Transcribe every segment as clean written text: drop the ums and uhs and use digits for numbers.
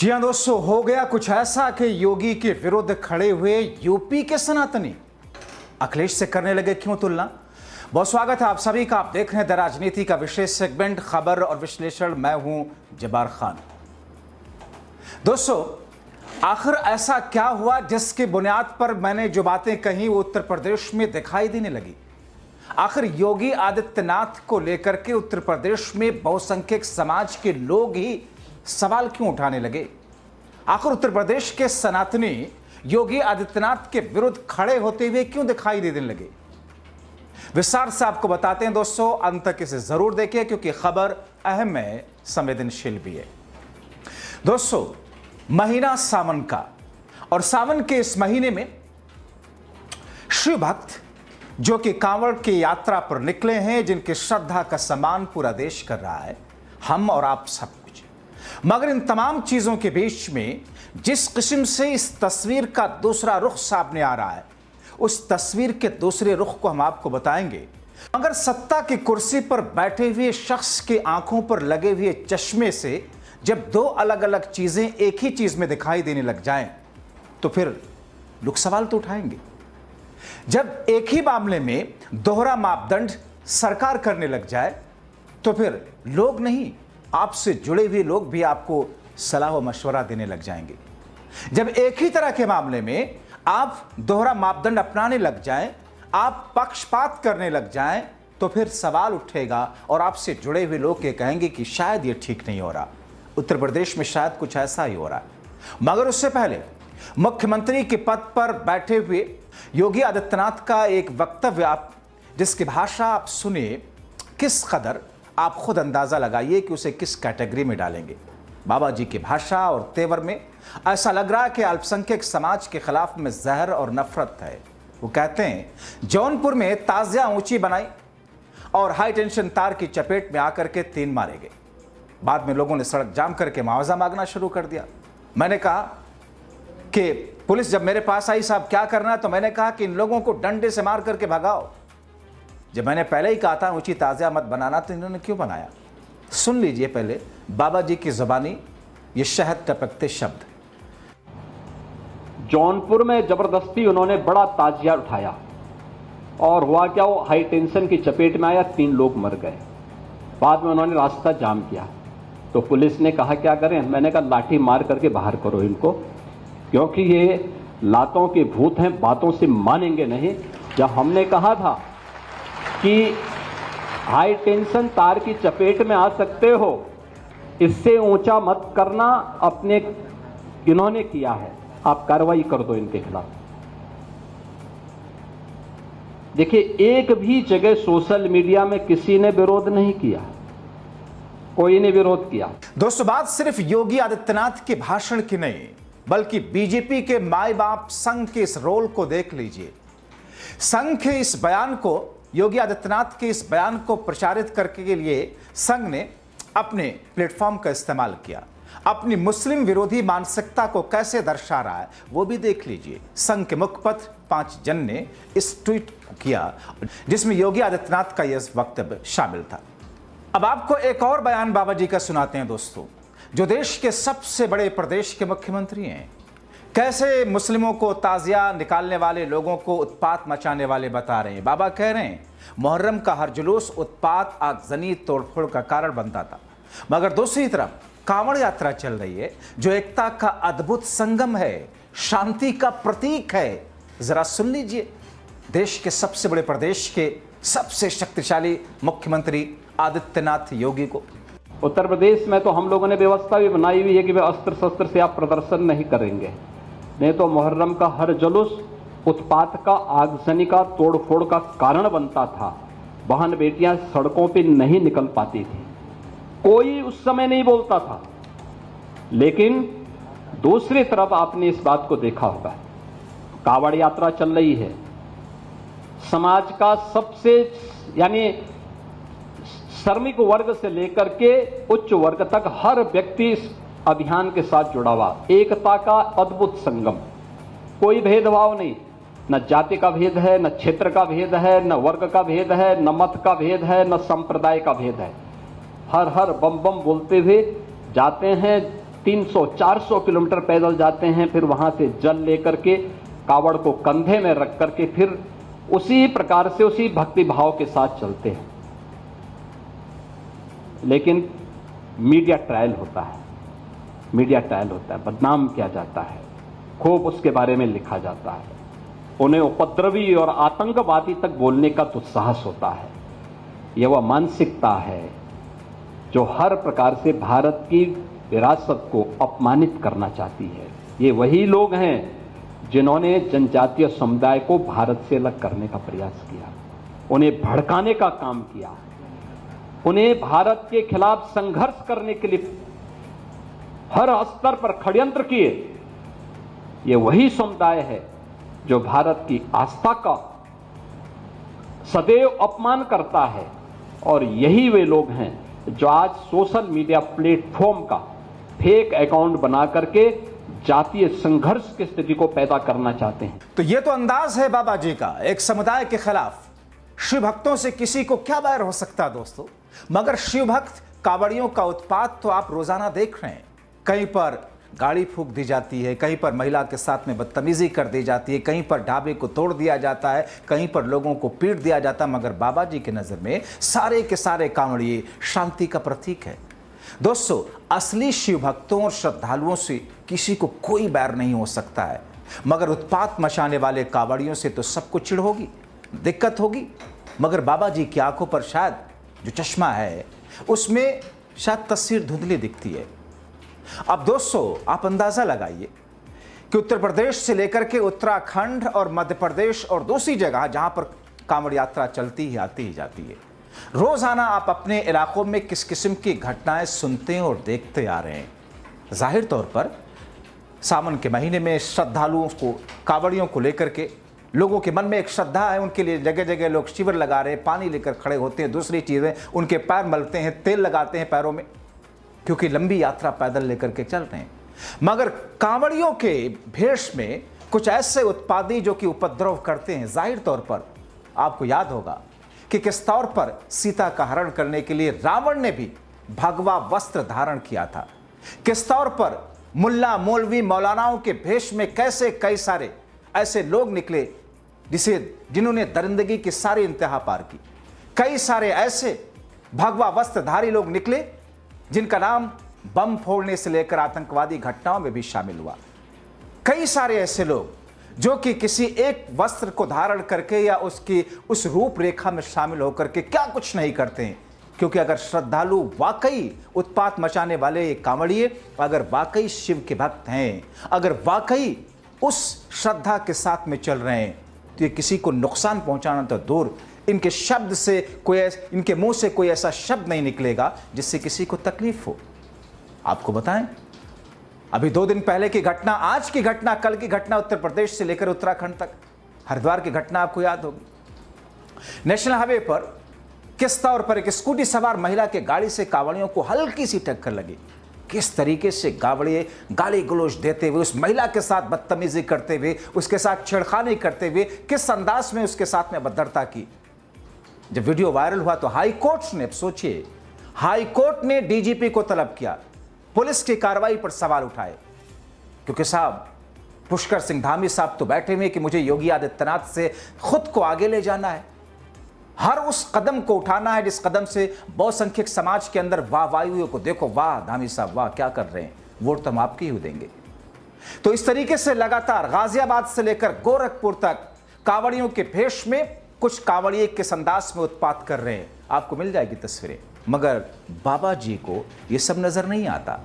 जी हां दोस्तों, हो गया कुछ ऐसा कि योगी के विरुद्ध खड़े हुए यूपी के सनातनी अखिलेश से करने लगे क्यों तुलना। बहुत स्वागत है आप सभी का। आप देख रहे हैं द राजनीति का विशेष सेगमेंट खबर और विश्लेषण। मैं हूं जब्बार खान। दोस्तों, आखिर ऐसा क्या हुआ जिसकी बुनियाद पर मैंने जो बातें कही वो उत्तर प्रदेश में दिखाई देने लगी। आखिर योगी आदित्यनाथ को लेकर के उत्तर प्रदेश में बहुसंख्यक समाज के लोग ही सवाल क्यों उठाने लगे। आखिर उत्तर प्रदेश के सनातनी योगी आदित्यनाथ के विरुद्ध खड़े होते हुए क्यों दिखाई देने लगे। विस्तार से आपको बताते हैं दोस्तों, अंत तक इसे जरूर देखिए क्योंकि खबर अहम है, संवेदनशील भी है। दोस्तों, महीना सावन का, और सावन के इस महीने में शिव भक्त जो कि कांवड़ की यात्रा पर निकले हैं, जिनकी श्रद्धा का सम्मान पूरा देश कर रहा है, हम और आप सब कुछ। मगर इन तमाम चीजों के बीच में जिस किस्म से इस तस्वीर का दूसरा रुख सामने आ रहा है, उस तस्वीर के दूसरे रुख को हम आपको बताएंगे। मगर सत्ता की कुर्सी पर बैठे हुए शख्स के आंखों पर लगे हुए चश्मे से जब दो अलग अलग चीजें एक ही चीज में दिखाई देने लग जाएं, तो फिर लोग सवाल तो उठाएंगे। जब एक ही मामले में दोहरा मापदंड सरकार करने लग जाए, तो फिर लोग नहीं, आपसे जुड़े हुए लोग भी आपको सलाह व मशवरा देने लग जाएंगे। जब एक ही तरह के मामले में आप दोहरा मापदंड अपनाने लग जाएं, आप पक्षपात करने लग जाएं, तो फिर सवाल उठेगा और आपसे जुड़े हुए लोग ये कहेंगे कि शायद ये ठीक नहीं हो रहा। उत्तर प्रदेश में शायद कुछ ऐसा ही हो रहा है। मगर उससे पहले मुख्यमंत्री के पद पर बैठे हुए योगी आदित्यनाथ का एक वक्तव्य आप जिसकी भाषा आप सुनिए, किस कदर आप खुद अंदाजा लगाइए कि उसे किस कैटेगरी में डालेंगे। बाबा जी की भाषा और तेवर में ऐसा लग रहा है कि अल्पसंख्यक समाज के खिलाफ में जहर और नफरत है। वो कहते हैं, जौनपुर में ताजिया ऊंची बनाई और हाई टेंशन तार की चपेट में आकर के 3 मारे गए। बाद में लोगों ने सड़क जाम करके मुआवजा मांगना शुरू कर दिया। मैंने कहा कि पुलिस जब मेरे पास आई, साहब क्या करना है, तो मैंने कहा कि इन लोगों को डंडे से मार करके भगाओ। जब मैंने पहले ही कहा था ऊंची ताजिया मत बनाना, तो इन्होंने क्यों बनाया। सुन लीजिए पहले बाबा जी की जुबानी ये शहद टपकते शब्द। जौनपुर में जबरदस्ती उन्होंने बड़ा ताजिया उठाया और हुआ क्या, वो हाई टेंशन की चपेट में आया, 3 लोग मर गए। बाद में उन्होंने रास्ता जाम किया तो पुलिस ने कहा क्या करें। मैंने कहा लाठी मार करके बाहर करो इनको, क्योंकि ये लातों के भूत हैं, बातों से मानेंगे नहीं। जब हमने कहा था कि हाई टेंशन तार की चपेट में आ सकते हो, इससे ऊंचा मत करना, अपने इन्होंने किया है, आप कार्रवाई कर दो इनके खिलाफ। देखिए, एक भी जगह सोशल मीडिया में किसी ने विरोध नहीं किया, कोई ने विरोध किया। दोस्तों, बात सिर्फ योगी आदित्यनाथ के भाषण की नहीं, बल्कि बीजेपी के माई बाप संघ के इस रोल को देख लीजिए। संघ के इस बयान को, योगी आदित्यनाथ के इस बयान को प्रचारित करने के लिए संघ ने अपने प्लेटफॉर्म का इस्तेमाल किया। अपनी मुस्लिम विरोधी मानसिकता को कैसे दर्शा रहा है वो भी देख लीजिए। संघ के मुखपत्र 5 जन ने इस ट्वीट किया जिसमें योगी आदित्यनाथ का यह वक्तव्य शामिल था। अब आपको एक और बयान बाबा जी का सुनाते हैं दोस्तों, जो देश के सबसे बड़े प्रदेश के मुख्यमंत्री हैं। कैसे मुस्लिमों को ताजिया निकालने वाले लोगों को उत्पात मचाने वाले बता रहे हैं। बाबा कह रहे हैं, मुहर्रम का हर जुलूस उत्पात, आगजनी, तोड़फोड़ का कारण बनता था, मगर दूसरी तरफ कांवड़ यात्रा चल रही है जो एकता का अद्भुत संगम है, शांति का प्रतीक है। जरा सुन लीजिए देश के सबसे बड़े प्रदेश के सबसे शक्तिशाली मुख्यमंत्री आदित्यनाथ योगी को। उत्तर प्रदेश में तो हम लोगों ने व्यवस्था भी बनाई हुई है कि वे अस्त्र शस्त्र से आप प्रदर्शन नहीं करेंगे, नहीं तो मुहर्रम का हर जुलूस उत्पात का, आगजनी का, तोड़फोड़ का कारण बनता था। बहन बेटियां सड़कों पे नहीं निकल पाती थी, कोई उस समय नहीं बोलता था। लेकिन दूसरी तरफ आपने इस बात को देखा होगा, कांवड़ यात्रा चल रही है, समाज का सबसे यानी श्रमिक वर्ग से लेकर के उच्च वर्ग तक हर व्यक्ति इस अभियान के साथ जुड़ा हुआ, एकता का अद्भुत संगम, कोई भेदभाव नहीं, न जाति का भेद है, न क्षेत्र का भेद है, न वर्ग का भेद है, न मत का भेद है, न संप्रदाय का भेद है। हर हर बम बम बोलते हुए जाते हैं 300-400 किलोमीटर पैदल जाते हैं, फिर वहां से जल लेकर के कावड़ को कंधे में रख करके फिर उसी प्रकार से उसी भक्ति भाव के साथ चलते हैं। लेकिन मीडिया ट्रायल होता है, बदनाम किया जाता है, खूब उसके बारे में लिखा जाता है, उन्हें उपद्रवी और आतंकवादी तक बोलने का दुस्साहस होता है। यह वह मानसिकता है जो हर प्रकार से भारत की विरासत को अपमानित करना चाहती है। ये वही लोग हैं जिन्होंने जनजातीय समुदाय को भारत से अलग करने का प्रयास किया, उन्हें भड़काने का काम किया, उन्हें भारत के खिलाफ संघर्ष करने के लिए हर स्तर पर षड्यंत्र किए। ये वही समुदाय है जो भारत की आस्था का सदैव अपमान करता है, और यही वे लोग हैं जो आज सोशल मीडिया प्लेटफॉर्म का फेक अकाउंट बना करके जातीय संघर्ष की स्थिति को पैदा करना चाहते हैं। तो यह तो अंदाज है बाबा जी का एक समुदाय के खिलाफ। शिव भक्तों से किसी को क्या बैर हो सकता है दोस्तों, मगर शिव भक्त कावड़ियों का उत्पात तो आप रोजाना देख रहे हैं। कहीं पर गाड़ी फूंक दी जाती है, कहीं पर महिला के साथ में बदतमीजी कर दी जाती है, कहीं पर ढाबे को तोड़ दिया जाता है, कहीं पर लोगों को पीट दिया जाता है। मगर बाबा जी की नजर में सारे के सारे कांवड़िए शांति का प्रतीक है। दोस्तों, असली शिव भक्तों और श्रद्धालुओं से किसी को कोई बैर नहीं हो सकता है, मगर उत्पात मचाने वाले कांवड़ियों से तो सबको चिढ़ होगी, दिक्कत होगी। मगर बाबा जी की आंखों पर शायद जो चश्मा है उसमें शायद तस्वीर धुंधली दिखती है। अब दोस्तों, आप अंदाजा लगाइए कि उत्तर प्रदेश से लेकर के उत्तराखंड और मध्य प्रदेश और दूसरी जगह जहां पर कांवड़ यात्रा चलती ही आती ही जाती है, रोजाना आप अपने इलाकों में किस किस्म की घटनाएं सुनते और देखते आ रहे हैं। जाहिर तौर पर सावन के महीने में श्रद्धालुओं को, कांवड़ियों को लेकर के लोगों के मन में एक श्रद्धा है, उनके लिए जगह जगह लोग शिविर लगा रहे हैं, पानी लेकर खड़े होते हैं, दूसरी चीजें उनके पैर मलते हैं, तेल लगाते हैं पैरों में, क्योंकि लंबी यात्रा पैदल लेकर के चल रहे हैं। मगर कांवड़ियों के भेष में कुछ ऐसे उत्पादी जो कि उपद्रव करते हैं। जाहिर तौर पर आपको याद होगा कि किस तौर पर सीता का हरण करने के लिए रावण ने भी भगवा वस्त्र धारण किया था, किस तौर पर मुल्ला मौलवी मौलानाओं के भेष में कैसे कई सारे ऐसे लोग निकले जिन्होंने दरिंदगी की सारी इंतहा पार की। कई सारे ऐसे भगवा वस्त्रधारी लोग निकले जिनका नाम बम फोड़ने से लेकर आतंकवादी घटनाओं में भी शामिल हुआ। कई सारे ऐसे लोग जो कि किसी एक वस्त्र को धारण करके या उसकी उस रूपरेखा में शामिल होकर के क्या कुछ नहीं करते हैं, क्योंकि अगर श्रद्धालु वाकई उत्पात मचाने वाले ये कांवड़िए अगर वाकई शिव के भक्त हैं, अगर वाकई उस श्रद्धा के साथ में चल रहे हैं, तो ये किसी को नुकसान पहुंचाना तो दूर, इनके शब्द से इनके मुंह से कोई ऐसा शब्द नहीं निकलेगा जिससे किसी को तकलीफ हो। आपको बताएं, अभी 2 दिन पहले की घटना, आज की घटना, कल की घटना, उत्तर प्रदेश से लेकर उत्तराखंड तक, हरिद्वार की घटना आपको याद होगी। नेशनल हाईवे पर किस तौर पर एक स्कूटी सवार महिला के गाड़ी से कांवड़ियों को हल्की सी टक्कर लगी। किस तरीके से कांवड़िए गाली गलौज देते हुए, उस महिला के साथ बदतमीजी करते हुए, उसके साथ छेड़खानी करते हुए, किस अंदाज में उसके साथ में अभद्रता की। जब वीडियो वायरल हुआ तो हाईकोर्ट ने, सोचिए, हाईकोर्ट ने डीजीपी को तलब किया, पुलिस की कार्रवाई पर सवाल उठाए, क्योंकि साहब पुष्कर सिंह धामी साहब तो बैठे हुए कि मुझे योगी आदित्यनाथ से खुद को आगे ले जाना है, हर उस कदम को उठाना है जिस कदम से बहुसंख्यक समाज के अंदर वाहवाही को, देखो वाह धामी साहब वाह क्या कर रहे हैं, वोट तो हम आपके ही देंगे। तो इस तरीके से लगातार गाजियाबाद से लेकर गोरखपुर तक कांवड़ियों के भेष में कुछ कांवड़िए किस अंदाज में उत्पात कर रहे हैं, आपको मिल जाएगी तस्वीरें। मगर बाबा जी को यह सब नजर नहीं आता।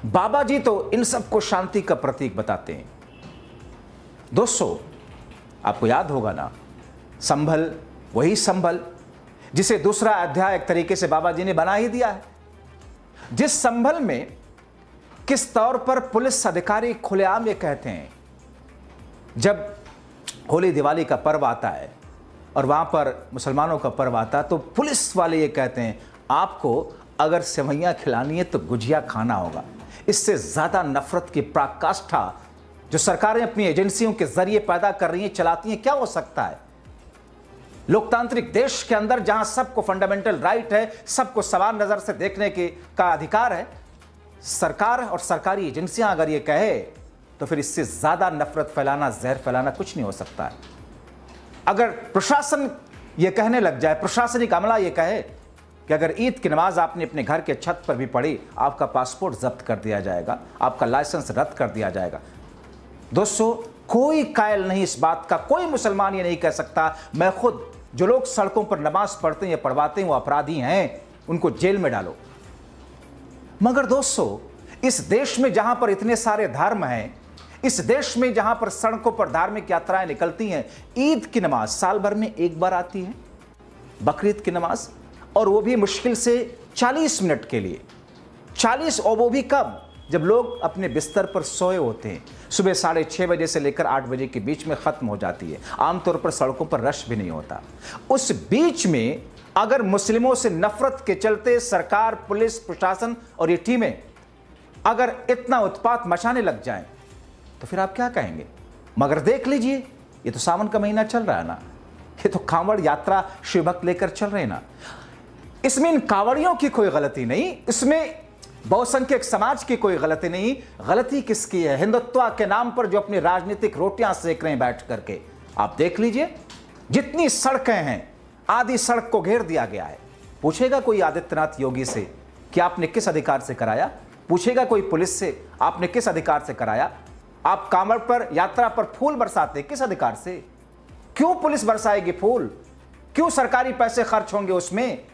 बाबा जी तो इन सबको शांति का प्रतीक बताते हैं। दोस्तों, आपको याद होगा ना, संभल, वही संभल जिसे दूसरा अध्याय एक तरीके से बाबा जी ने बना ही दिया है, जिस संभल में किस तौर पर पुलिस अधिकारी खुलेआम ये कहते हैं, जब होली दिवाली का पर्व आता है और वहां पर मुसलमानों का पर्व आता है, तो पुलिस वाले ये कहते हैं आपको अगर सेवैयां खिलानी है तो गुजिया खाना होगा। इससे ज्यादा नफरत की पराकाष्ठा जो सरकारें अपनी एजेंसियों के जरिए पैदा कर रही हैं, चलाती हैं, क्या हो सकता है। लोकतांत्रिक देश के अंदर जहां सबको फंडामेंटल राइट है, सबको समान नजर से देखने का अधिकार है, सरकार और सरकारी एजेंसियां अगर ये कहे तो फिर इससे ज्यादा नफरत फैलाना, जहर फैलाना कुछ नहीं हो सकता है। अगर प्रशासन ये कहने लग जाए, प्रशासनिक अमला ये कहे कि अगर ईद की नमाज आपने अपने घर के छत पर भी पढ़ी, आपका पासपोर्ट जब्त कर दिया जाएगा, आपका लाइसेंस रद्द कर दिया जाएगा। दोस्तों, कोई कायल नहीं इस बात का, कोई मुसलमान ये नहीं कह सकता मैं खुद, जो लोग सड़कों पर नमाज पढ़ते हैं या पढ़वाते हैं वो अपराधी हैं, उनको जेल में डालो। मगर दोस्तों, इस देश में जहां पर इतने सारे धर्म हैं, इस देश में जहां पर सड़कों पर धार्मिक यात्राएं निकलती हैं, ईद की नमाज साल भर में एक बार आती है, बकरीद की नमाज, और वो भी मुश्किल से 40 मिनट के लिए। 40, और वो भी कब? जब लोग अपने बिस्तर पर सोए होते हैं। सुबह 6:30 बजे से लेकर 8 बजे के बीच में खत्म हो जाती है। आमतौर पर सड़कों पर रश भी नहीं होता। उस बीच में अगर मुस्लिमों से नफरत के चलते सरकार, पुलिस, प्रशासन और ये टीमें अगर इतना उत्पात मचाने लग जाएं, तो फिर आप क्या कहेंगे? मगर देख लीजिए, ये तो सावन का महीना चल रहा है ना, ये तो कांवड़ यात्रा शिव भक्त लेकर चल रहे हैं ना। इसमें इन कांवड़ियों की कोई गलती नहीं, इसमें बहुसंख्यक समाज की कोई गलती नहीं। गलती किसकी है? हिंदुत्व के नाम पर जो अपनी राजनीतिक रोटियां सेक रहे हैं बैठ करके। आप देख लीजिए, जितनी सड़कें हैं, आधी सड़क को घेर दिया गया है। पूछेगा कोई आदित्यनाथ योगी से कि आपने किस अधिकार से कराया? पूछेगा कोई पुलिस से आपने किस अधिकार से कराया? आप कांवड़ पर, यात्रा पर फूल बरसाते किस अधिकार से? क्यों पुलिस बरसाएगी फूल? क्यों सरकारी पैसे खर्च होंगे उसमें?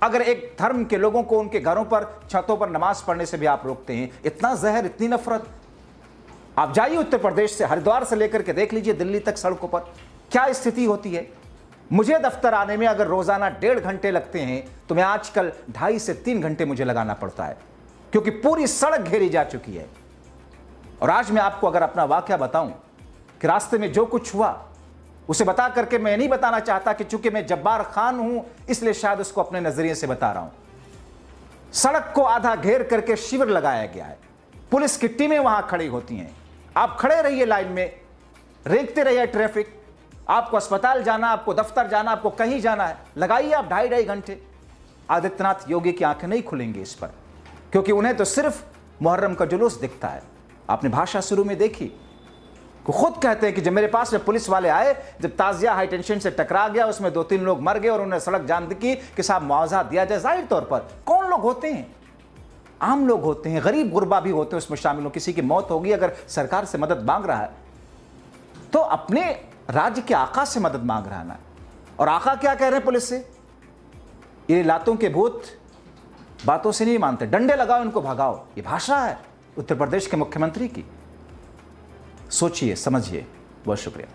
अगर एक धर्म के लोगों को उनके घरों पर, छतों पर नमाज पढ़ने से भी आप रोकते हैं, इतना जहर, इतनी नफरत। आप जाइए उत्तर प्रदेश से, हरिद्वार से लेकर के देख लीजिए दिल्ली तक सड़कों पर क्या स्थिति होती है। मुझे दफ्तर आने में अगर रोजाना 1.5 घंटे लगते हैं तो मैं आजकल 2.5 से 3 घंटे मुझे लगाना पड़ता है, क्योंकि पूरी सड़क घेरी जा चुकी है। और आज मैं आपको अगर अपना वाकया बताऊं कि रास्ते में जो कुछ हुआ, उसे बता करके मैं नहीं बताना चाहता कि चूंकि मैं जब्बार खान हूं इसलिए शायद उसको अपने नजरिए से बता रहा हूं। सड़क को आधा घेर करके शिविर लगाया गया है, पुलिस की टीमें वहां खड़ी होती हैं। आप खड़े रहिए लाइन में, रेंकते रहिए ट्रैफिक। आपको अस्पताल जाना, आपको दफ्तर जाना, आपको कहीं जाना है, लगाइए आप 2.5 घंटे। आदित्यनाथ योगी की आंखें नहीं खुलेंगी इस पर, क्योंकि उन्हें तो सिर्फ मुहर्रम का जुलूस दिखता है। आपने भाषा शुरू में देखी, खुद कहते हैं कि जब मेरे पास में पुलिस वाले आए, जब ताजिया हाई टेंशन से टकरा गया, उसमें 2-3 लोग मर गए और उन्हें सड़क जाम की कि साहब मुआवजा दिया जाए। जाहिर तौर पर कौन लोग होते हैं? आम लोग होते हैं, गरीब गुरबा भी होते हैं उसमें शामिल हो। किसी की मौत होगी, अगर सरकार से मदद मांग रहा है तो अपने राज्य के आका से मदद मांग रहा है। और आका क्या कह रहे हैं पुलिस से? ये लातों के भूत बातों से नहीं मानते, डंडे लगाओ, इनको भगाओ। ये भाषा है उत्तर प्रदेश के मुख्यमंत्री की। सोचिए, समझिए। बहुत शुक्रिया।